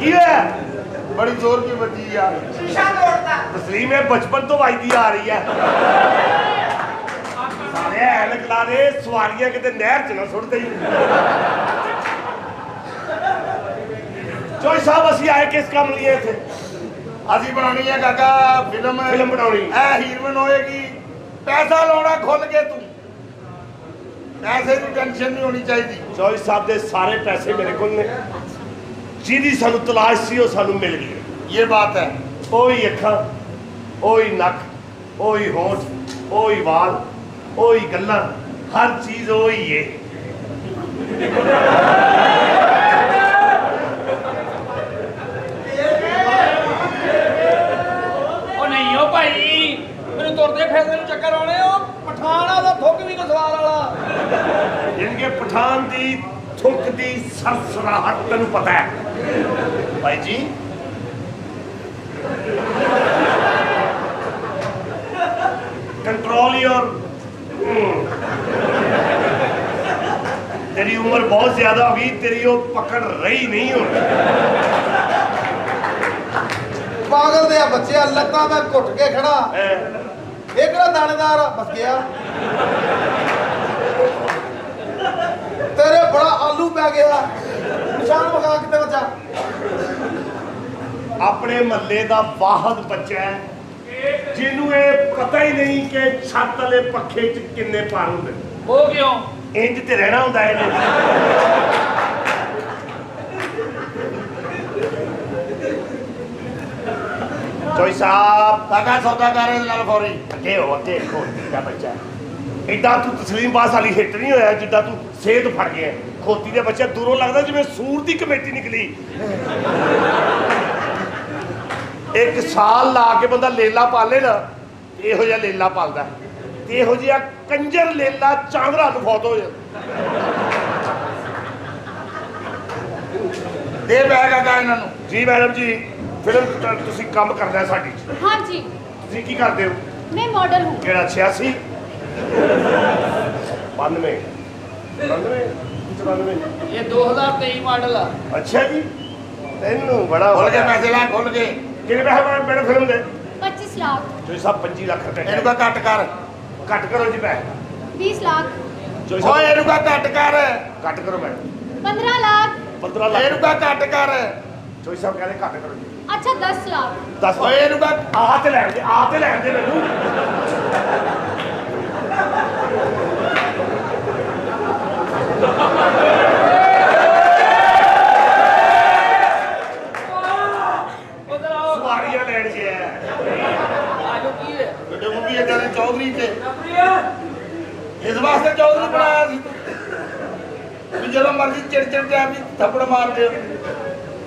की है? बड़ी जोर की बजी यार। शीशा तोड़ता। तस्लीम है बचपन तो वाईदी आ रही है। सारे ऐनक ला दे सवारियां किते नहर च ना सुट दई। चोई साहब असी आए किस काम लिए थे? असी बनानी है काका फिल्म बनानी ऐ हीरोइन होएगी पैसा लाना खुल के तू पैसे की टेंशन नहीं होनी चाहिए। चोई साहब दे सारे पैसे मेरे को ने जिहदी सानू तलाश सी ओ सानू मिल गई। ये बात है। ओही अखां ओही नक ओही होठ ओही वाल ओही गल्लां हर चीज ओही है। तुरते फिरते चक्कर आने पठान दा थुक भी सवार वाला इनके पठान दी थुक दी सरसराहट तेन पता है भाई जी। कंट्रोल योर तेरी उम्र बहुत ज्यादा होगी तेरी वो पकड़ रही नहीं होगी। पागल दे बच्चे लत्तां मैं घुट के खड़ा एक दानेदार बस गया तेरे बड़ा आलू पै गया निशान मगा किते बचा। अपने महल्ले का वाहद बच्चा है जिन्हों ये पता ही नहीं कि छत वाले पखे च किन्ने पार होंगे। वो क्यों इंज ते रहना होंदा है। चोई साहब काका सौदा कर नाल फौरी अगे हो अगे खोती का बच्चा एडा तू तस्लीम पास वाली हिट नहीं होया जिद्दां तू सेहत फड़ गया। खोती दे बच्चा दूरों लगदा जिवें सूर दी कमेटी निकली। एक साल ला के बंदा लेला पाले ना इहो जिहा लेला पालदा ते इहो जिहा कंजर लेला चांदरा नूं फौत हो जांदा। दे बैग काका इन्हां नूं। जी मैडम जी फिल्म तुसीं काम करना है साडी च। हाँ जी तुसीं की करदे हो? मैं मॉडल हूँ। केड़ा 86 92 92 ये 2023 मॉडल आ। अच्छा जी तेनू बड़ा खोल के पैसे ला खोल के कितने पैसे मैडम फिल्म दे? 25 लाख। जो साहब 25 लाख रुपए इहनूं का कट कर कट करो जी पैसे। 20 लाख। जो ओए साहब इहनूं का कट कर कट करो मैडम। 15 लाख। 15 लाख इहनूं का कट कर जो साहब कह रहे कट करो जी। अच्छा 10 लाख। 10 ओए इहनूं का आ ते लैण दे मैनू। उधर आओ सवारियां लैण गया आजो की है बड़े मुंडी इहदां दे चौधरी ते इस वास्ते चौधरी बनाया सी भी ਜਦੋਂ ਮਰਜ਼ੀ ਚਿੜ ਜਾ ਵੀ ਥੱਪੜ ਮਾਰ ਦੇ।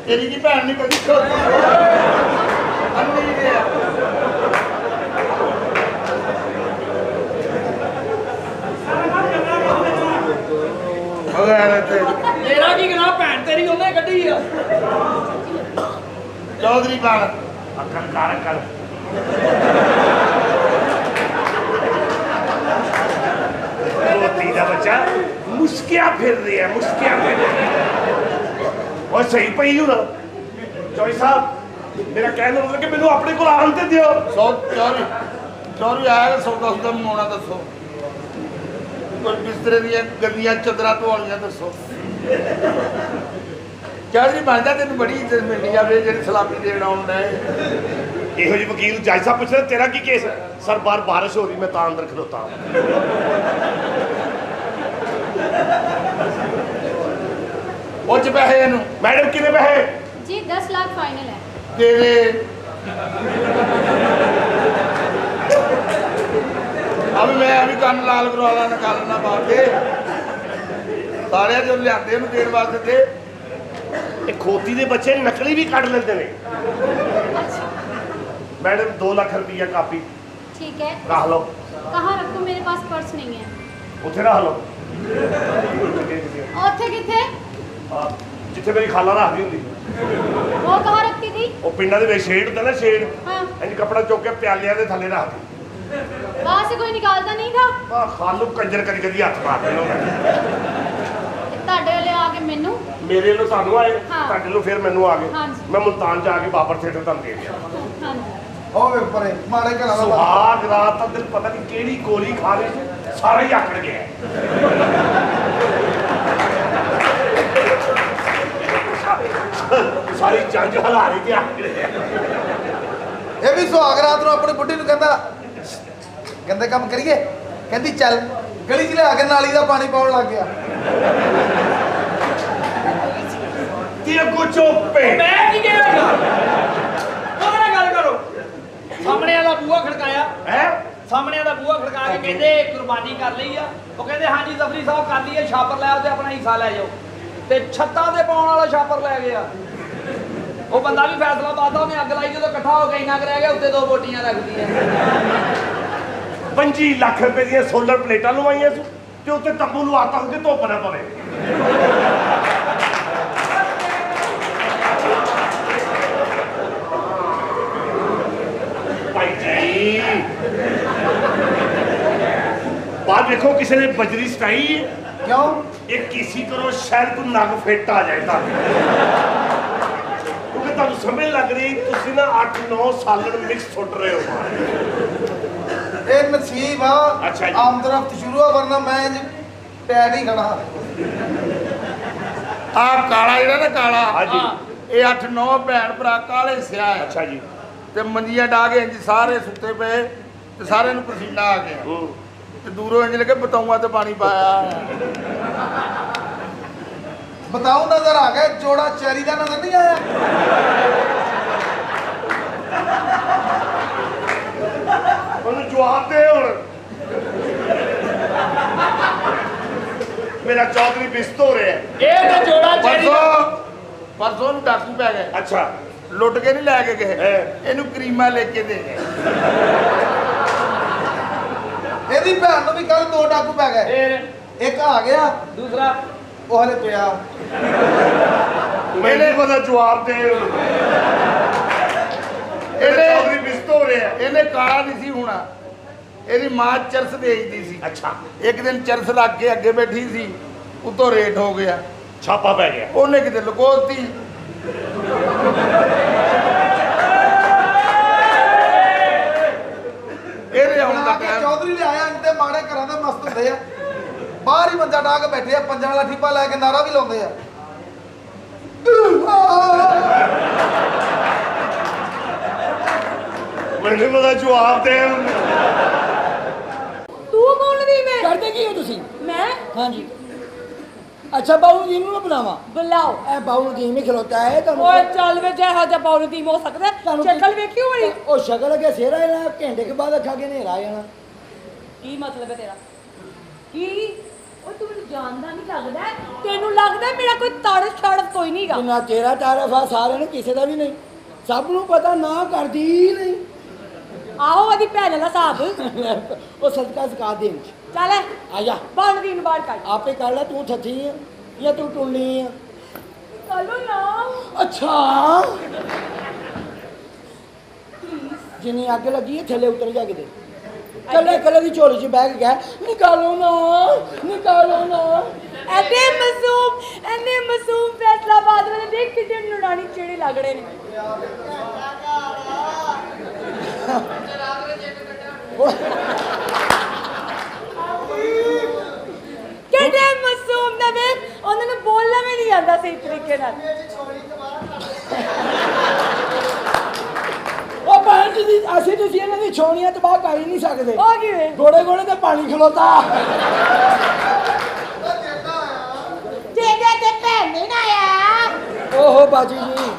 ਤੇਰੀ ਕੀ ਭੈਣ ਨਹੀਂ ਕਦੀ ਖੋਤੀ ਅੰਨੀ ਦੇ ਮਗਰ ਤੇ मेरा की गना भैन तेरी उन्हें कड्डी आ चौधरी बन अकल कार कर रोटी दा बच्चा मुस्किया फिर रही है मुस्किया फिर रही है और सही पई हूं ना चौधरी साहब मेरा कहने का मतलब कि मैनू अपने को आन ते दियो। सौ चौधरी चौधरी आया सौदा सुदा मंगाउणा दसो कोई बिस्तरे दी गंदियां चदरां धोणियां दसो। चौधरी बन जा तेन बड़ी इज्जत मिलनी जावे जेह्ड़ी सलामी देण आउंदा है। ਇਹੋ ਜਿਹੇ ਵਕੀਲ ਜੱਜ ਸਾਹਿਬ ਪੁੱਛ ਰਹੇ ਤੇਰਾ ਕੀ ਕੇਸ? ਸਰ ਬਾਹਰ ਬਾਰਿਸ਼ ਹੋ ਰਹੀ ਮੈਂ ਤਾਂ ਅੰਦਰ ਖਲੋਤਾ ਹਾਂ। ਉਹ ਚ ਪੈਸੇ ਇਹਨੂੰ मैडम कितने पैसे? जी 10 लाख फाइनल है। ਦੇ ਦੇ ਅਬ ਮੈਂ ਵੀ ਕੰਨ ਲਾਲ ਕਰਵਾ ਲਾ ਨਿਕਾਲ ਨਾ ਪਾ ਕੇ ਸਾਰਿਆਂ ਜੋ ਲਿਆਂਦੇ ਉਹਨੂੰ ਦੇਣ ਵਾਸਤੇ ਦੇ। ਇਹ ਖੋਤੀ ਦੇ ਬੱਚੇ ਨਕਲੀ ਵੀ ਕੱਢ ਲੈਂਦੇ ਨੇ। अच्छा मैडम 2 लाख रुपया कापी ठीक है। रख लो कहाँ रखूँ? मेरे पास पर्स नहीं है। ਉੱਥੇ रख लो औथे किथे? ਜਿੱਥੇ ਮੇਰੀ ਖਾਲਾ ਰੱਖਦੀ ਹੁੰਦੀ वो कहाँ रखती थी? ਉਹ ਪਿੰਡਾਂ ਦੇ ਵਿੱਚ ਸ਼ੇਡ ਹੁੰਦਾ ਨਾ ਸ਼ੇਡ हाँ ਇੰਜ ਕੱਪੜਾ ਚੁੱਕ ਕੇ ਪਿਆਲਿਆਂ ਦੇ ਥੱਲੇ ਰੱਖਦੀ। वहाँ से कोई निकालता नहीं था। ਆ ਖਾਲੂ ਕੰਜਰ ਕਦੀ ਕਦੀ ਹੱਥ ਮਾਰ ਦੇਣਾ। ਤੁਹਾਡੇ ਵਾਲੇ ਆ ਕੇ ਮੈਨੂੰ ਮੇਰੇ ਨੂੰ ਤੁਹਾਨੂੰ ਆਏ ਹਾਂ। ਤੁਹਾਡੇ ਨੂੰ ਫਿਰ ਮੈਨੂੰ ਆ ਗਏ ਹਾਂਜੀ। ਮੈਂ ਮੁਲਤਾਨ ਜਾ ਕੇ ਬਾਬਰ ਥੀਏਟਰ ਤੁਹਾਨੂੰ ਦੇ ਗਿਆ ਹਾਂਜੀ ਹੋਵੇ ਪਰੇ ਮਾੜੇ ਘਰਾਂ ਦਾ ਸੁਹਾਗ ਰਾਤ ਦਾ ਦਿਨ ਪਤਾ ਨਹੀਂ ਕਿਹੜੀ ਗੋਲੀ ਖਾ ਲਈ ਸੀ, ਸਾਰਾ ਹੀ ਆਕੜ ਗਿਆ ਸਾਰੀ ਜੰਜ ਹਲਾ ਰਹੀ ਤੇ ਆਕੜ ਗਿਆ ਇਹ ਵੀ ਸੁਹਾਗ ਰਾਤ ਨੂੰ ਆਪਣੀ ਬੁੱਢੀ ਨੂੰ ਕਹਿੰਦਾ ਗੰਦੇ ਕੰਮ ਕਰੀਏ, ਕਹਿੰਦੀ ਚੱਲ ਗਲੀ 'ਚ ਲਿਆ ਕੇ ਨਾਲੀ ਦਾ ਪਾਣੀ ਪਾਉਣ ਲੱਗ ਗਿਆ। ਤੇ ਅੱਗੋਂ ਚੋਪੇ ਮੈਂ ਕੀ ਕਹਾਂਗਾ ਉਹਦੇ ਨਾਲ ਗੱਲ ਕਰੋ। ਸਾਹਮਣੇ ਵਾਲਾ ਬੂਹਾ ਖੜਕਾਇਆ, ਹੈ ਸਾਹਮਣੇ ਵਾਲਾ ਬੂਹਾ ਖੜਕਾ ਕੇ ਕਹਿੰਦੇ ਕੁਰਬਾਨੀ ਕਰ ਲਈ ਆ। ਉਹ ਕਹਿੰਦੇ ਹਾਂਜੀ ਜ਼ਫਰੀ ਸਾਹਿਬ ਕਰ ਲਈ ਹੈ, ਛਾਪਰ ਲੈ ਆਓ ਤੇ ਆਪਣਾ ਹਿੱਸਾ ਲੈ ਜਾਓ। ਤੇ ਛੱਤਾਂ ਤੇ ਪਾਉਣ ਵਾਲਾ ਛਾਪਰ ਲੈ ਗਿਆ। ਉਹ ਬੰਦਾ ਵੀ ਫੈਸਲਾਬਾਦ ਦਾ, ਉਹਨੇ ਅੱਗ ਲਾਈ, ਜਦੋਂ ਇਕੱਠਾ ਹੋ ਕੇ ਇੰਨਾ ਕੁ ਰਹਿ ਗਿਆ, ਉੱਤੇ 2 ਬੋਟੀਆਂ ਰੱਖਦੀਆਂ। 25 ਲੱਖ ਰੁਪਏ ਦੀਆਂ ਸੋਲਰ ਪਲੇਟਾਂ ਲਵਾਈਆਂ ਸੀ ਤੇ ਉੱਤੇ ਤੰਬੂ ਲਵਾਤਾ ਹੁੰਦੇ ਧੁੱਪ ਨਾ ਪਵੇ ਭਾਈ ਜੀ ਬਾਅਦ ਵੇਖੋ ਕਿਸੇ ਨੇ ਬਜਰੀ ਸਟਾਈ ਕਿਉਂ? ਇਹ ਕੀਸੀ ਕਰੋ ਸ਼ਾਇਦ ਕੋਈ ਨਗ ਫਿੱਟ ਆ ਜਾਏ ਤਾਂ ਕਿਉਂਕਿ ਤੁਹਾਨੂੰ ਸਮਝ ਲੱਗ ਰਹੀ ਤੁਸੀਂ ਨਾ 8-9 ਸਾਲਣ ਮਿਕਸ ਸੁੱਟ ਰਹੇ ਹੋ ਇਹ ਨਸੀਬ ਆ। ਅੱਛਾ ਜੀ। ਆਮਦਰਫਤ ਸ਼ੁਰੂ ਆ, ਵਰਨਾ ਮੈਂ ਜੀ ਪੈਰ ਹੀ ਖੜਾ। ਆਹ ਕਾਲਾ ਜਿਹੜਾ ਨਾ ਕਾਲਾ, ਹਾਂਜੀ ਇਹ 8-9 ਭੈਣ ਭਰਾ ਕਾਲੇ ਸਿਆ ਹੈ ਅੱਛਾ ਜੀ ਤੇ ਮੰਜੀਆਂ ਡਾ ਕੇ ਇੰਜ ਸਾਰੇ ਸੁੱਤੇ ਪਏ ਤੇ ਸਾਰਿਆਂ ਨੂੰ ਪਸੀਨਾ ਆ ਗਿਆ ਹੂੰ ਤੇ ਦੂਰੋਂ ਇੰਜ ਲੱਗੇ ਬਤਾਊਆਂ ਤੇ ਪਾਣੀ ਪਾਇਆ। ਬਤਾਓ ਨਜ਼ਰ ਆ ਗਿਆ, ਜੋੜਾ ਚੈਰੀ ਦਾ ਨਜ਼ਰ ਨਹੀਂ ਆਇਆ। ਉਹਨੂੰ ਜਵਾਬ ਦੇ ਹੁਣ ਮੇਰਾ ਚੌਧਰੀ ਬਿਸਤ ਹੋ ਰਿਹਾ ਇਹ ਤਾਂ ਜੋੜਾ ਚੈਰੀ ਦਾ ਪਰਸੋਂ ਨੂੰ ਡਾਕੂ ਪੈ ਗਏ, ਅੱਛਾ ਲੁੱਟ ਕੇ ਨਹੀਂ ਲੈ ਕੇ ਗਏ, ਹੈਂ। ਇਹਨੂੰ ਕਰੀਮਾ ਲੈ ਕੇ ਦੇ ਗਏ। ਇਹਦੀ ਭੈਣ ਨੂੰ ਵੀ ਕੱਲ 2 ਡਾਕੂ ਪੈ ਗਏ। ਫਿਰ ਇੱਕ ਆ ਗਿਆ, ਦੂਸਰਾ ਉਹ ਹਲੇ ਪਿਆ। ਮੈਨੇ ਪਤਾ ਜਵਾਬ ਦੇ ਹੁਣ ਇਹਨੇ ਚੌਧਰੀ ਬਿਸਤ ਹੋ ਰਿਹਾ ਇਹਨੇ ਕਾਲਾ ਨਹੀਂ ਸੀ ਹੋਣਾ, ਇਹਦੀ ਮਾਂ ਚਰਸ ਵੇਚਦੀ ਸੀ। ਅੱਛਾ ਇੱਕ ਦਿਨ ਚਰਸ ਰੱਖ ਕੇ ਅੱਗੇ ਬੈਠੀ ਸੀ, ਉਤੋਂ ਰੇਟ ਹੋ ਗਿਆ, ਛਾਪਾ ਪੈ ਗਿਆ ਉਹਨੇ ਕਿਤੇ ਲੁਕੋਤੀ। ਇਹਦੇ ਆਉਣ ਦਾ ਬਣਾ ਕੇ ਟਾਈਮ ਚੌਧਰੀ ਲਿਆਇਆ, ਇੰਤੇ ਮਾੜੇ ਘਰਾਂ ਦੇ ਮਸਤ ਹੁੰਦੇ ਆ। ਬਾਹਰ ਹੀ ਮੰਜਾ ਢਾ ਕੇ ਬੈਠੇ ਆ, ਪੰਜਾਂ ਵਾਲਾ ਠੀਪਾ ਲੈ ਕੇ ਨਾਰਾ ਵੀ ਲਾਉਂਦੇ ਆ। ਮੈਨੇ ਪਤਾ ਜਵਾਬ ਦੇ ਹੁਣ ਤੂੰ ਬੋਲਦੀ ਮੈਂ ਕਰਦੇ ਕੀ ਹੋ ਤੁਸੀਂ? ਮੈਂ ਹਾਂਜੀ। अच्छा बाबू जी ਨੂੰ ਬਣਾਵਾ ਬੁਲਾਓ। ਇਹ ਬਾਬੂ ਜੀ में खिलौता है ਤੁਹਾਨੂੰ ਓਏ ਚੱਲ ਵੇ ਜੇ ਹਜਾ ਪਾਉਣ ਦੀ ਹੋ ਸਕਦਾ ਤੁਹਾਨੂੰ ਸ਼ਕਲ ਵੇਖੀ ਹੋਣੀ ਉਹ ਸ਼ਕਲ ਕੇ ਸੇਰਾ ਇਹਨਾਂ ਘੰਟੇ ਕੇ ਬਾਅਦ ਅੱਖਾਂ ਕੇ ਹਨੇਰਾ ਆ ਜਾਣਾ। ਕੀ ਮਤਲਬ ਹੈ ਤੇਰਾ? ਕੀ ਓਏ ਤੂੰ ਮੈਨੂੰ ਜਾਣਦਾ ਨਹੀਂ ਲੱਗਦਾ, ਤੈਨੂੰ ਲੱਗਦਾ ਮੇਰਾ ਕੋਈ ਤੜ ਛੜ ਕੋਈ ਨਹੀਂਗਾ। ਜਿੰਨਾ ਤੇਰਾ ਤਾਰਫ ਆ ਸਾਰਿਆਂ ਨੂੰ, ਕਿਸੇ ਦਾ ਵੀ ਨਹੀਂ, ਸਭ ਨੂੰ ਪਤਾ ਨਾ ਕਰਦੀ ਨਹੀਂ। ਆਹੋ ਉਹਦੀ ਭੈਣ ਦਾ ਹਿਸਾਬ ਉਹ ਸਦਕਾ ਸਕਾ ਦੇਣ ਚੱਲ ਆ ਜਾ ਬਣ ਦੀ ਨੂੰ ਬਾਹਰ ਕੱਢ। ਆਪੇ ਕਰ ਲੈ, ਤੂੰ ਥੱਥੀ ਆ ਜਾਂ ਤੂੰ ਟੁੱਲਣੀ ਆ। ਚਲੋ ਨਾ ਅੱਛਾ ਜਿੰਨੀ ਅੱਗ ਲੱਗੀ ਹੈ ਥੱਲੇ ਉਤਰ ਜਾ ਕਿਤੇ, ਕੱਲੇ ਕੱਲੇ ਦੀ ਝੋਲੀ 'ਚ ਬੈਗ ਗਿਆ, ਨਿਕਾਲੋ ਨਾ ਨਿਕਾਲੋ ਨਾ। ਐਨੇ ਮਾਸੂਮ ਫੈਸਲਾਬਾਦ ਵਾਲੇ ਦੇਖ ਕਿਤੇ ਨੂਰਾਨੀ ਚਿਹੜੇ ਲੱਗ ਰਹੇ ਨੇ। ਕਿਹੜੇ ਮਾਸੂਮ ਨੇ ਵੇ, ਉਹਨਾਂ ਨੂੰ ਬੋਲਣਾ ਵੀ ਨਹੀਂ ਆਉਂਦਾ ਸਹੀ ਤਰੀਕੇ ਨਾਲ। ਉਹ ਭੈਣ ਜੀ ਅਸੀਂ ਤੁਸੀਂ ਇਹਨਾਂ ਦੀ ਛੋਣੀਆਂ ਤਬਾਹ ਕਰ ਹੀ ਨਹੀਂ ਸਕਦੇ। ਉਹ ਕਿਵੇਂ? ਗੋੜੇ ਗੋੜੇ ਤੇ ਪਾਣੀ ਖਲੋਤਾ। ਜਿਹਦੇ ਤੇ ਭੈਣ ਨਹੀਂ ਨਾ ਆਇਆ। ਓਹੋ ਬਾਜੀ ਜੀ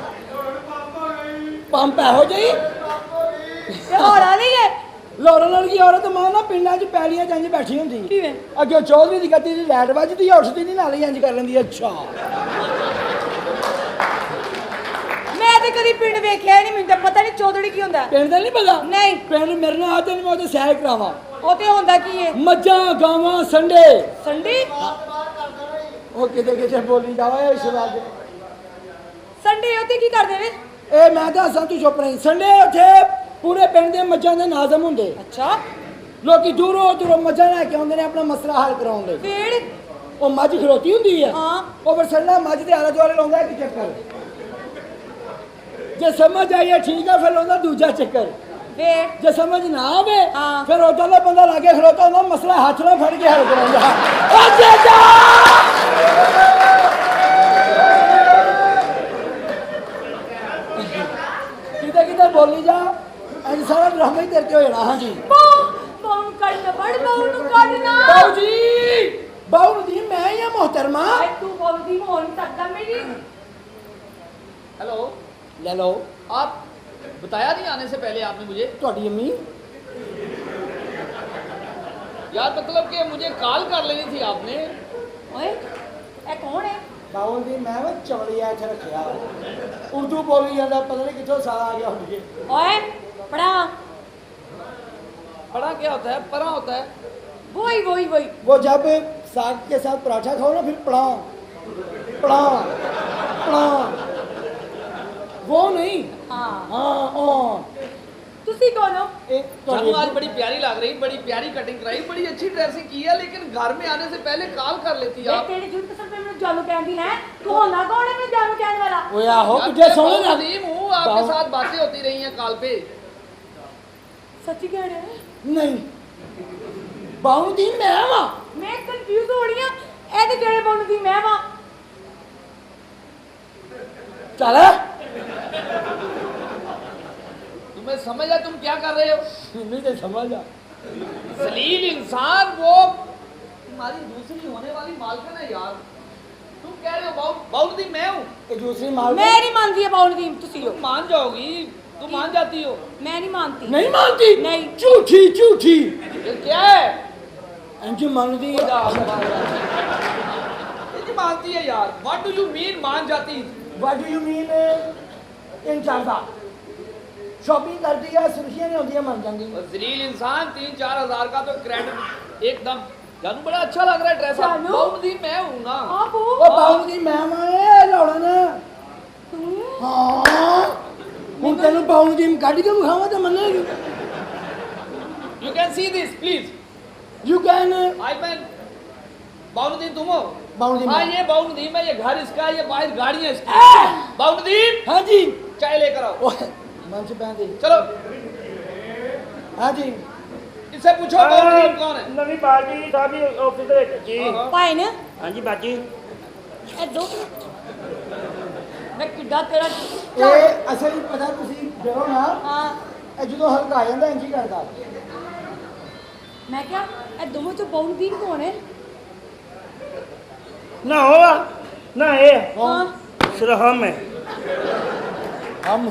ਪੰਪ ਇਹੋ ਜਿਹੀ ਤੇ ਹੋਣਾ ਨਹੀਂ ਹੈ ਲੋਰਾਂ ਨਾਲ ਕੀ ਔਰਤ ਮਾਂ ਨਾ ਪਿੰਡਾਂ 'ਚ ਪੈਲੀਆਂ 'ਚ ਇੰਝ ਬੈਠੀ ਹੁੰਦੀ। ਕਿਵੇਂ? ਅੱਗੇ ਚੌਧਰੀ ਦੀ ਗੱਦੀ ਦੀ ਲਾਈਟ ਵੱਜਦੀ ਆ, ਉੱਠਦੀ ਨਹੀਂ, ਨਾਲ ਹੀ ਇੰਝ ਕਰ ਲੈਂਦੀ। ਅੱਛਾ ਮੈਂ ਤੇ ਕਦੀ ਪਿੰਡ ਵੇਖਿਆ ਨਹੀਂ, ਮੈਨੂੰ ਤਾਂ ਪਤਾ ਨਹੀਂ ਚੌਧਰੀ ਕੀ ਹੁੰਦਾ। ਪਿੰਡ ਦਾ ਨਹੀਂ ਪਤਾ? ਨਹੀਂ। ਪਿੰਡ ਮੇਰੇ ਨਾਲ ਆ ਤੇ ਮੈਂ ਉਹਦੇ ਸੈਰ ਕਰਾਵਾਂ। ਉਹ ਤੇ ਹੁੰਦਾ ਕੀ ਹੈ? ਮੱਝਾਂ ਗਾਵਾਂ ਸੰਡੇ ਸੰਡੇ ਉਹ ਕਿਤੇ ਕਿਤੇ ਬੋਲੀ ਜਾਵਾ ਇਸ ਵਾਰ। ਸੰਡੇ ਉੱਤੇ ਕੀ ਕਰਦੇ ਨੇ? ਇਹ ਮੈਂ ਦੱਸਾਂ ਤੂੰ ਚੁੱਪ ਰਹੀ। ਸੰਡੇ ਉੱਥੇ ਪੂਰੇ ਪਿੰਡ ਦੇ ਮੱਝਾਂ ਦੇ ਨਾਜ਼ਮ ਹੁੰਦੇ। ਅੱਛਾ ਲੋਕੀ ਦੂਰੋਂ ਦੂਰੋਂ ਮੱਝਾਂ ਲੈ ਕੇ ਆਉਂਦੇ ਨੇ ਆਪਣਾ ਮਸਲਾ ਹੱਲ ਕਰਾਉਣ ਲਈ। ਫੇਰ ਉਹ ਮੱਝ ਖਲੋਤੀ ਹੁੰਦੀ ਆ ਹਾਂ। ਉਹ ਵਰਸਣਾ ਮੱਝ ਦੇ ਆਲੇ ਦੁਆਲੇ ਲਾਉਂਦਾ ਇੱਕ ਚੱਕਰ ਜੇ ਸਮਝ ਆਈਏ ਠੀਕ ਆ ਫਿਰ ਲਾਉਂਦਾ ਦੂਜਾ ਚੱਕਰ ਫੇਰ ਜੇ ਸਮਝ ਨਾ ਆਵੇ ਹਾਂ। ਫਿਰ ਉਦੋਂ ਦਾ ਬੰਦਾ ਲਾਗੇ ਖਲੋਤਾ ਹੁੰਦਾ ਮਸਲਾ ਹੱਥ ਨਾਲ ਫੜ ਕੇ ਹੱਲ ਕਰਾਉਂਦਾ ਓ ਜੇਜਾ ਕਿਤੇ ਕਿਤੇ ਬੋਲੀ ਜਾ ਅੱਜ ਸਾਰਾ ਡਰਾਮਾ ਹੀ ਤੇਰੇ ਤੇ ਹੋ ਜਾਣਾ ਹਾਂਜੀ ਬਾਉ ਕੱਢ ਬੜ ਬਾਉ ਨੂੰ ਕੱਢਣਾ ਬਾਊ ਜੀ ਬਾਊ ਜੀ ਮੈਂ ਹੀ ਆ ਮੁਹਤਰਮਾ ਐ ਤੂੰ ਬੋਲਦੀ ਹੋ ਨਹੀਂ ਸਕਦਾ ਮੇਰੀ हेलो, ਲੈ ਲਓ आप बताया नहीं आने से पहले आपने मुझे? ਤੁਹਾਡੀ ਅੰਮੀ यार मतलब कि मुझे कॉल कर लेनी थी आपने। ਓਏ ਇਹ ਕੌਣ ਹੈ ਬਾਊ ਜੀ ਮੈਂ ਵਾ ਚਵਲੀਆ ਇੱਥੇ ਰੱਖਿਆ ਉਰਦੂ ਬੋਲੀ ਜਾਂਦਾ ਪਤਾ ਨਹੀਂ ਕਿੱਥੋਂ ਸਾਲ ਆ ਗਿਆ ਹੁਣ ਜੀ ਓਏ पढ़ा पढ़ा क्या होता है? पढ़ा होता है। वही वही वही वो जब साग के साथ पराठा खाओ ना फिर पड़ा पड़ा पड़ा वो नहीं हाँ हाँ हाँ तुसी कौन हो एक जानू आज बड़ी प्यारी लग रही, बड़ी प्यारी कटिंग कराई, बड़ी अच्छी ड्रेसिंग की है, लेकिन घर में आने से पहले कॉल कर लेती ये आप। तेरी झूठ कसम पे मैं जानू कहती है तू होना कौन है मैं जानू कहने वाला वो आहो यार, तुझे मैं सोने बहुत ना अजीब हूँ, आपके बाबू- साथ बातें होती रही हैं कॉल पे। सच्ची कह रहे हैं नहीं बाहू दी मैं वा मैं कंफ्यूज हो रही हूं ए ते जेड़े बनू दी मैं वां चल तुम्हें समझ है तुम क्या कर रहे हो? नहीं तो समझ आ जलील इंसान वो तुम्हारी दूसरी होने वाली मालकिन है यार। तुम कह रहे हो बाउल दी मैं हूँ, ये दूसरी माल मैं नहीं मानती है बनू दी तुसी हो तुम मान जाओगी, तुम मान जाती हो। मैं नहीं मानती नहीं मानती नहीं। झूठी झूठी ये क्या है? अंजू मान दी ये नहीं मानती है यार। What do you mean मान जाती? व्हाट डू यू मीन इन चारदा शॉपिंग करती है सुर्खियां नहीं होती मान जाएंगी और जलील इंसान 3-4 हजार का तो क्रेडिट एकदम। जानू बड़ा अच्छा लग रहा है ड्रेस। जानू? बाउल दी मैं हूँ ना। आप हो ओ बाहू दी मैं माए लौड़ा ना तू हाँ ਹੁਣ ਤੈਨੂੰ ਬਾਹੂ ਦੀ ਕੱਢ ਕੇ ਵਿਖਾਵਾਂ ਤਾਂ ਮੰਨੇਗੀ You can see this please. You can I can बाउल तुम हो? बाउल हाँ मैं ये बाउल मैं ये घर इसका, ये बाहर गाड़ियाँ इसकी। बाउल हाँ जी चाय लेकर आओ। ओए मन से पहन दे चलो हाँ जी इससे पूछो बाउल कौन है? ਨਵੀਂ ਪਾਰਟੀ ਸਾਡੀ ਆਫਿਸ ਦੇ ਵਿੱਚ ਜੀ हाँ, हाँ। पाए ना ਹਾਂਜੀ ਬਾਜੀ ए दो मैं किड्डा तेरा ਇਹ ਅਸਲ ਪਤਾ ਤੁਸੀਂ ਦੇਖੋ ਨਾ हां ਇਹ ਜਦੋਂ ਹਲਕਾ ਆ ਜਾਂਦਾ ਇੰਜੀ ਕਰਦਾ मैं क्या ए दोनों चो बनू दी कौन है ਨਾ ਹੋਵਾ ਨਾ ਇਹ हां ਸਿਰਫ ਹਮ ਹੈ ਹਮ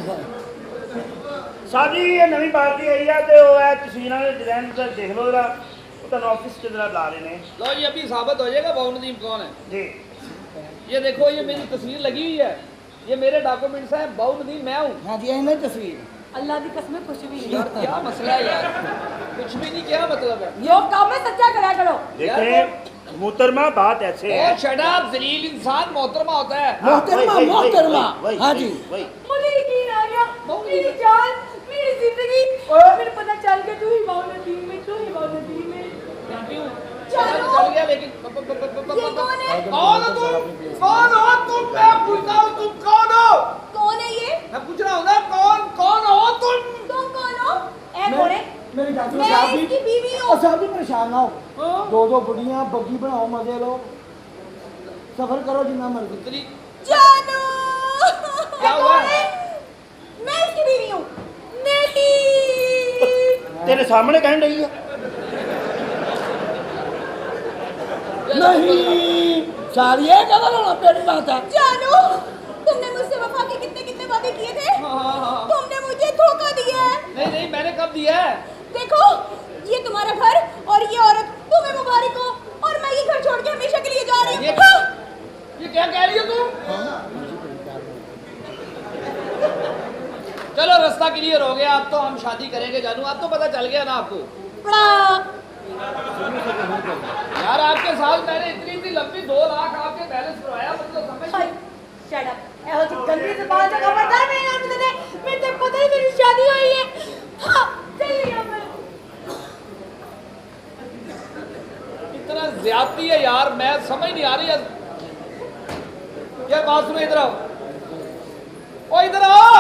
ਸਾਡੀ ਇਹ ਨਵੀਂ ਪਾਰਟੀ ਆਈ ਆ ਤੇ ਉਹ ਹੈ ਤਸਵੀਰਾਂ ਦੇ ਡਿਜ਼ਾਈਨ ਤੇ ਦੇਖ ਲਓ ਜਰਾ ਉਹ ਤੁਹਾਨੂੰ ਆਫਿਸ 'ਚ ਜਰਾ ਲਾ ਰਹੇ ਨੇ लो जी अभी साबित हो जाएगा बाउल कौन है। ਜੀ ये देखो ये मेरी तस्वीर लगी हुई है, ये मेरे डॉक्यूमेंट्स हैं। बाउल मैं हूँ हाँ जी ਇਹਨਾਂ तस्वीर अल्लाह की कसम कुछ भी नहीं यार। क्या मसला है यार? कुछ भी नहीं, क्या मतलब है? यो काम है सच्चा करा करो देखें मोहतरमा बात ऐसे है ओ शट अप, जलील इंसान मोहतरमा होता है। मोहतरमा वही, मोहतरमा वही, हाँ वही, जी वही। मुझे यकीन आ गया मेरी जान मेरी जिंदगी ओए। मेरे पता चल गया तू ही बाउल में तू ही बाउल में थैंक यू। चलो। चल गया लेकिन ये कौन है कौन हो तुम? कौन हो तुम? मैं पूछता हूँ तुम कौन हो? कौन है ये मैं पूछ रहा हूँ ना कौन हो तुम? तुम कौन हो ए कौन है मेरी गाड़ी मैं साहब इसकी भी बीवी हूँ और साहब भी परेशान ना हो हाँ? दो बुढ़ियां बग्गी बनाओ मजे लो सफर करो जितना मर्जी तेरी जानू क्या ए, हुआ? कौन है मैं इसकी बीवी हूँ नहीं तेरे सामने कहने रही है नहीं सारी ये कदर होना पेट बात है जानू तुमने मुझसे वफा के कितने कितने वादे किए थे हाँ। तुमने मुझे धोखा दिया है नहीं नहीं, मैंने कब दिया है? देखो ये तुम्हारा घर और ये औरत तुम्हें मुबारक हो और मैं ये घर छोड़ के हमेशा के लिए जा रही ये हूँ ये क्या कह रही हो तुम? चलो रास्ता क्लियर हो गया, अब तो हम शादी करेंगे जानू। अब तो पता चल गया ना आपको। बड़ा यार आपके साथ मैंने इतनी लंबी 2 लाख आपके बैलेंस करवाया, मतलब समझ शट अप ऐहो जी गंदी ज़बान से खबरदार नहीं यार मुझे मुझे पता ही मेरी शादी हुई है हां चलिए अब इतना ज्यादती है यार, मैं समझ नहीं आ रही है यार। बात सुनो, इधर आओ, ओ इधर आओ।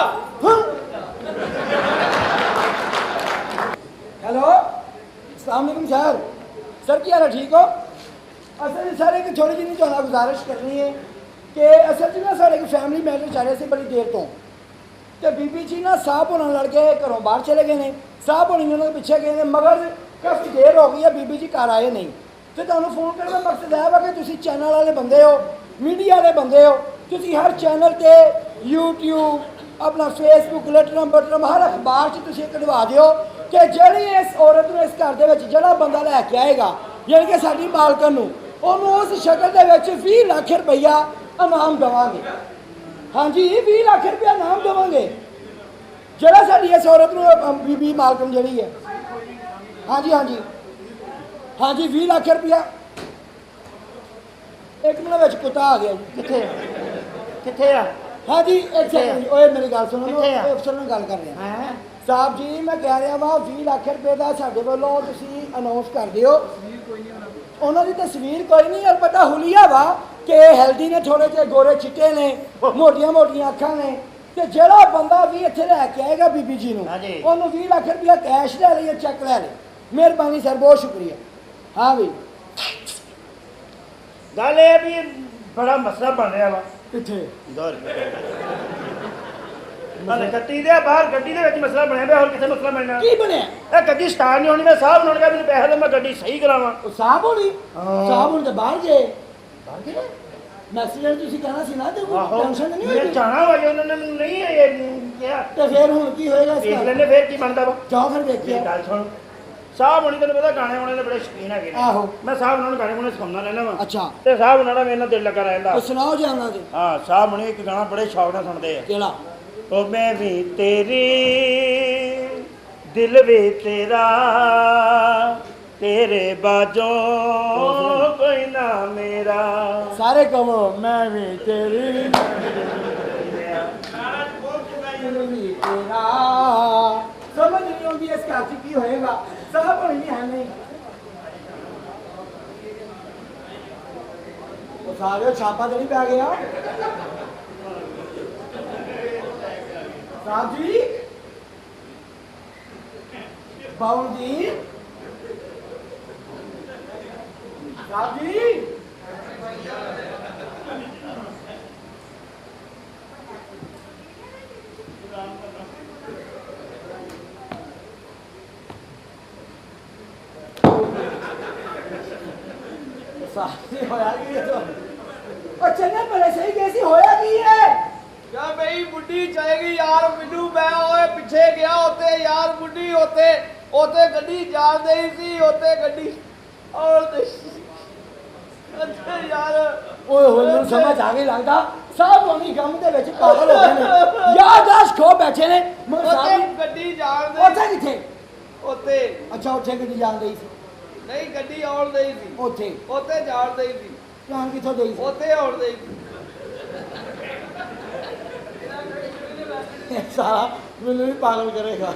हेलो, अस्सलाम वालेकुम सर। सर क्या हाल है, ठीक हो? असल सर एक थोड़ी जी नहीं गुजारिश करनी है कि असल च ना साढ़े एक फैमिली मैटर चल रहे थे बड़ी देर तो बीबी जी ना साहब होने लड़ के घरों बाहर चले गए हैं। साहब होनी उन्होंने पिछे गए हैं, मगर काफ़ी देर हो गई है, बीबी जी घर आए नहीं। तो तुहानू फोन करने का मकसद है कि तुसी चैनल वाले बंदे हो, मीडिया वाले बंदे हो, तुसी हर चैनल ते यूट्यूब अपना फेसबुक लटरम बटरम हर अखबार च तुसी कढवा दिओ कि ਜਿਹੜੀ इस औरत ਨੂੰ इस घर ਦੇ ਵਿੱਚ ਜਿਹੜਾ ਬੰਦਾ ਲੈ ਕੇ ਆਏਗਾ यानी कि साडी मालकन ਨੂੰ ਉਹਨੂੰ ਉਸ ਸ਼ਕਲ ਦੇ ਵਿੱਚ 20 ਲੱਖ ਰੁਪਈਆ ਇਨਾਮ ਦੇਵਾਂਗੇ। हाँ जी 20 लाख रुपया नाम देवांगे जरा साड़ी इस औरत को बीबी मालकन जी है। हाँ जी 20 लाख रुपया। एक मिनट कुत्ता आ गया जी। किथे किथे आ? हाँ जी एक सेकंड, ओए मेरी गल सुनो, अफसर नाल गल कर रहे हैं साहब जी। मैं कह रहा वा 20 लाख रुपये का साडे वालों तुसीं अनाउंस कर दिओ। उन्होंने तस्वीर कोई नहीं, अलबत्ता हुलिया वा कि हेल्दी ने, थोड़े जे गोरे चिट्टे ने, मोटिया मोटिया अखा ने। तो जो बंदा भी इतने लैके आएगा बीबी जी को 20 लाख रुपया कैश ले ले, चैक ले ले। मेहरबानी सर, बहुत शुक्रिया। हाँ भी गल ये भी बड़ा मसला बन रहा वा। किथे गड्डी दे बाहर गड्डी दे विच मसला बनया पिया, होर किथे मसला बनना? की बनया? ए गड्डी स्टार्ट नहीं होनी। मैं साहब उन्होंने कहा मैंने पैसे दे, मैं गड्डी सही करावां। साहब होनी तो बाहर गए, मैसेज तुसीं कहना सी ना, ते कोई टेंशन नहीं मैं होई। जाना वा, उन्होंने नहीं ये किया तो फिर हुण की होएगा देख इसका? लेने फिर की बनता वा। जाओ फिर ये देखिए। गल सुन, साहब उन्हें तेन पता गाने वाने बड़े शौकीन है। आहो। मैं साहब उन्होंने गाने वाने सिखाना रहना वा। अच्छा ते साहब उन्होंने मेरे नाल दिल लगा रहंदा। तो सुनाओ जी आना जी। हाँ साहब उन्हें एक गाना बड़े शौक नाल सुनदे आ। केड़ा? ओ मैं भी तेरी दिल भी तेरा, तेरे बाजों कोई ना मेरा। सारे कहो मैं भी तेरी दिल भी तेरा। समझ नहीं आती इस घर च की होएगा। साहब होनी नहीं है नहीं, वो सारे छापा तो नहीं पै गया साहब जी। बाउल जी साहब जी साहब होया की है तो चलने पड़े सही कैसी होया की है? क्या भाई बुढ़ी चलेगी यार, मैनू मैं ओए पिछे गया होते यार, बुढ़ी होते होते गड्डी जा रही सी, होते गड्डी और अच्छा यार ओए होए ਮੈਨੂੰ ਸਮਝ ਆ ਗਈ ਲੱਗਦਾ ਸਾਹਬ ਹੋਣੀ ਗਮ ਦੇ ਵਿੱਚ ਪਾਗਲ ਹੋ ਗਏ ਨੇ। ਯਾਦਾਸ਼ਤ ਖੋ ਬੈਠੇ ਨੇ। ਮਗਰ होते ਸਾਹਿਬ गड्डी जा ਉੱਥੇ रही ਕਿੱਥੇ? होते ਅੱਛਾ ਉੱਥੇ ਕਿੱਥੇ ਜਾਣ ਗਈ ਸੀ? नहीं गड्डी और रही थी, ਉੱਥੇ होते जा रही थी, ਜਾਣ ਕਿੱਥੋਂ ਗਈ ਸੀ? होते और रही थी। ਸਾਰਾ ਮੈਨੂੰ ਵੀ ਪਾਗਲ ਕਰੇਗਾ।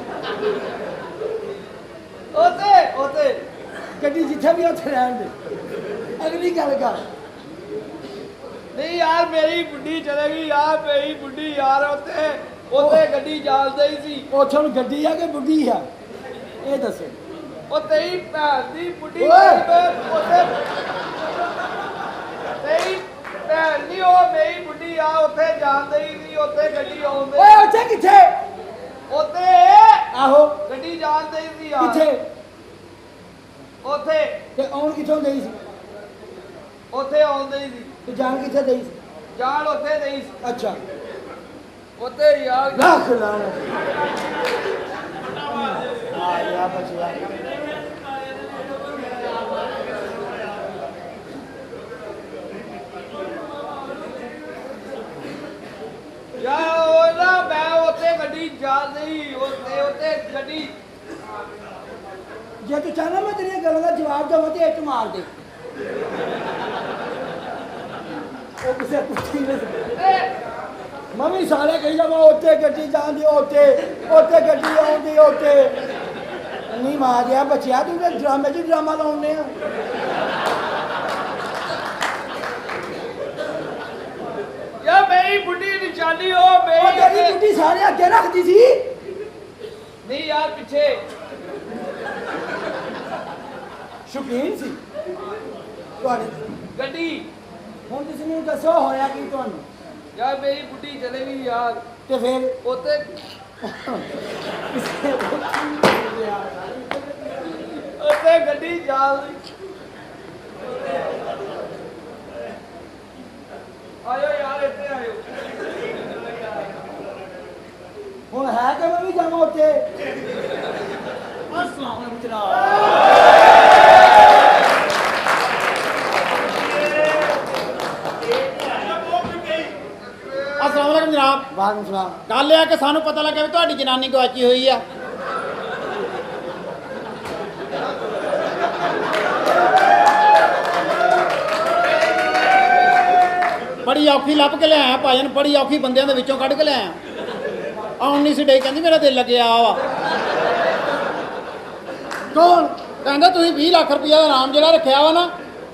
होते होते ਗੱਡੀ ਜਿੱਥੇ ਵੀ ਉੱਥੇ ਰਹਿਣ ਦੇ, ਅਗਲੀ ਗੱਲ ਕਰ। नहीं यार मेरी बुढ़ी चलेगी यार, मेरी बुढ़ी यार होते होते गड्डी जा रही थी। ਉੱਥੇ ਹੁਣ ਗੱਡੀ ਆ ਕਿ ਬੁੱਢੀ ਆ ਇਹ ਦੱਸੋ। ਉਹ ਤੇਰੀ ਭੈਣ ਦੀ ਬੁੱਢੀ ਓਏ। ਉੱਥੇ ਤੇਰੀ ਭੈਣ ਦੀ ਉਹ ਮੇਰੀ ਬੁੱਢੀ ਆ, ਉੱਥੇ ਜਾਂਦੇ ਹੀ ਸੀ, ਉੱਥੇ ਗੱਡੀ ਆਉਂਦੇ ਓਏ ਉੱਥੇ ਕਿੱਥੇ? ਉੱਥੇ ਆਹੋ ਗੱਡੀ ਜਾਂਦੇ ਹੀ ਸੀ ਯਾਰ। ਕਿੱਥੇ? ਉੱਥੇ ਤੇ ਆਉਣ ਕਿੱਥੋਂ ਗਈ ਸੀ? ਉੱਥੇ ਆਉਂਦੇ ਹੀ ਸੀ, ਤੇ ਜਾਣ ਕਿੱਥੇ ਗਈ ਸੀ? ਜਾਣ ਉੱਥੇ ਨਹੀਂ ਸੀ, ਅੱਛਾ ਉੱਥੇ ਯਾਰ ਲੱਖ ਲਾਣਾ। ਆ ਯਾ ਬਚਿਆ। ਯਾਰ ਉਹ ਨਾ ਮੈਂ ਉੱਥੇ ਗੱਡੀ ਜਾਂਦੀ, ਉੱਥੇ ਗੱਡੀ ਜੇ ਤੂੰ ਚਾਹਨਾ ਮੈਂ ਤੇਰੀਆਂ ਗੱਲਾਂ ਦਾ ਜਵਾਬ ਦੇਵਾਂ ਤੇ ਇੱਟ ਮਾਰ ਦੇ। ਉਹ ਕਿਸੇ ਪੁੱਛੀ ਨਹੀਂ। ਮੰਮੀ ਸਾਰੇ ਕਹੀ ਜਾਵਾਂ ਉੱਥੇ ਗੱਡੀ ਜਾਂਦੀ, ਉੱਥੇ ਉੱਥੇ ਗੱਡੀ ਆਉਂਦੀ, ਉੱਥੇ ਨਹੀਂ ਮਾਰਿਆ ਬੱਚਿਆ। ਤੂੰ ਤੇ ਡਰਾਮੇ 'ਚ ਡਰਾਮਾ ਲਾਉਂਦੇ ਆ। ਨਿਸ਼ਾਨੀ ਉਹ ਉਹ ਤੇਰੀ ਮੇਰੀ ਬੁੱਢੀ ਸਾਰੇ ਅੱਗੇ ਰੱਖਦੀ ਸੀ ਨਹੀਂ ਯਾਰ ਪਿੱਛੇ ਸ਼ੁਕੀਨ ਸੀ ਤੁਹਾਡੇ ਗੱਡੀ ਹੁਣ ਤੁਸੀਂ ਮੈਨੂੰ ਦੱਸੋ ਹੋਇਆ ਕੀ ਤੁਹਾਨੂੰ ਯਾਰ ਮੇਰੀ ਬੁੱਢੀ ਚਲੇ ਗਈ ਯਾਰ ਤੇ ਫਿਰ ਉੱਤੇ ਉੱਤੇ ਗੱਡੀ ਚੱਲ ਆਇਓ ਯਾਰ ਇੱਥੇ ਆਇਓ ਹੁਣ ਹੈ ਕਿ ਮੈਂ ਵੀ ਜਾਵਾਂ ਉੱਥੇ ਅਸਲਾਮ ਅਲੈਕੁਮ ਜਨਾਬ ਅਸਲਾਮ ਅਲੈਕੁਮ ਜਨਾਬ ਵਾਲੇਕੁਮ ਸਲਾਮ ਗੱਲ ਇਹ ਆ ਕਿ ਸਾਨੂੰ ਪਤਾ ਲੱਗਿਆ ਵੀ ਤੁਹਾਡੀ ਜਨਾਨੀ ਗਵਾਚੀ ਹੋਈ ਆ ਬੜੀ ਔਖੀ ਲੱਭ ਕੇ ਲਿਆਇਆ ਭਾਜਨ ਬੜੀ ਔਖੀ ਬੰਦਿਆਂ ਦੇ ਵਿੱਚੋਂ ਕੱਢ ਕੇ ਲਿਆਇਆ ਆਉਣ ਨਹੀਂ ਸੀ ਡੇ ਕਹਿੰਦੀ ਮੇਰਾ ਦਿਲ ਲੱਗਿਆ ਵਾ ਕੌਣ ਕਹਿੰਦਾ ਤੁਸੀਂ 20 ਲੱਖ ਰੁਪਈਆ ਦਾ ਨਾਮ ਜਿਹੜਾ ਰੱਖਿਆ ਵਾ ਨਾ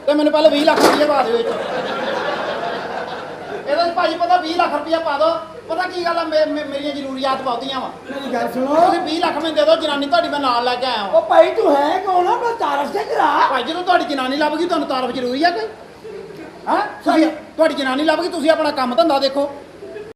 ਤੇ ਮੈਨੂੰ ਪਹਿਲੇ 20 ਲੱਖ ਰੁਪਈਆ ਪਾ ਦਿਓ ਇਹ 'ਚ ਇਹਦੇ 'ਚ ਭਾਜੀ ਪਤਾ 20 ਲੱਖ ਰੁਪਈਆ ਪਾ ਦਿਓ ਪਤਾ ਕੀ ਗੱਲ ਆ ਮੇਰੀਆਂ ਜ਼ਰੂਰੀਆਤ ਬਹੁਤੀਆਂ ਵਾ ਮੇਰੀ ਗੱਲ ਸੁਣੋ ਤੁਸੀਂ 20 ਲੱਖ ਮੈਨੂੰ ਦੇ ਦਿਓ ਜਨਾਨੀ ਤੁਹਾਡੀ ਮੈਂ ਨਾਲ ਲੈ ਕੇ ਆਇਆ ਵਾਂ ਉਹ ਭਾਈ ਤੂੰ ਹੈ ਕੌਣ ਆ ਮੈਂ ਤਾਰਫ ਤੇ ਕਰਾ ਭਾਈ ਜਦੋਂ ਤੁਹਾਡੀ ਜਨਾਨੀ ਲੱਭ ਗਈ ਤੁਹਾਨੂੰ ਤਾਰਫ ਜ਼ਰੂਰੀ ਆ ਕੋਈ ਹਾਂ ਤੁਹਾਡੀ ਜਨਾਨੀ ਲੱਭ ਗਈ ਤੁਸੀਂ ਆਪਣਾ ਕੰਮ ਧੰਦਾ ਦੇਖੋ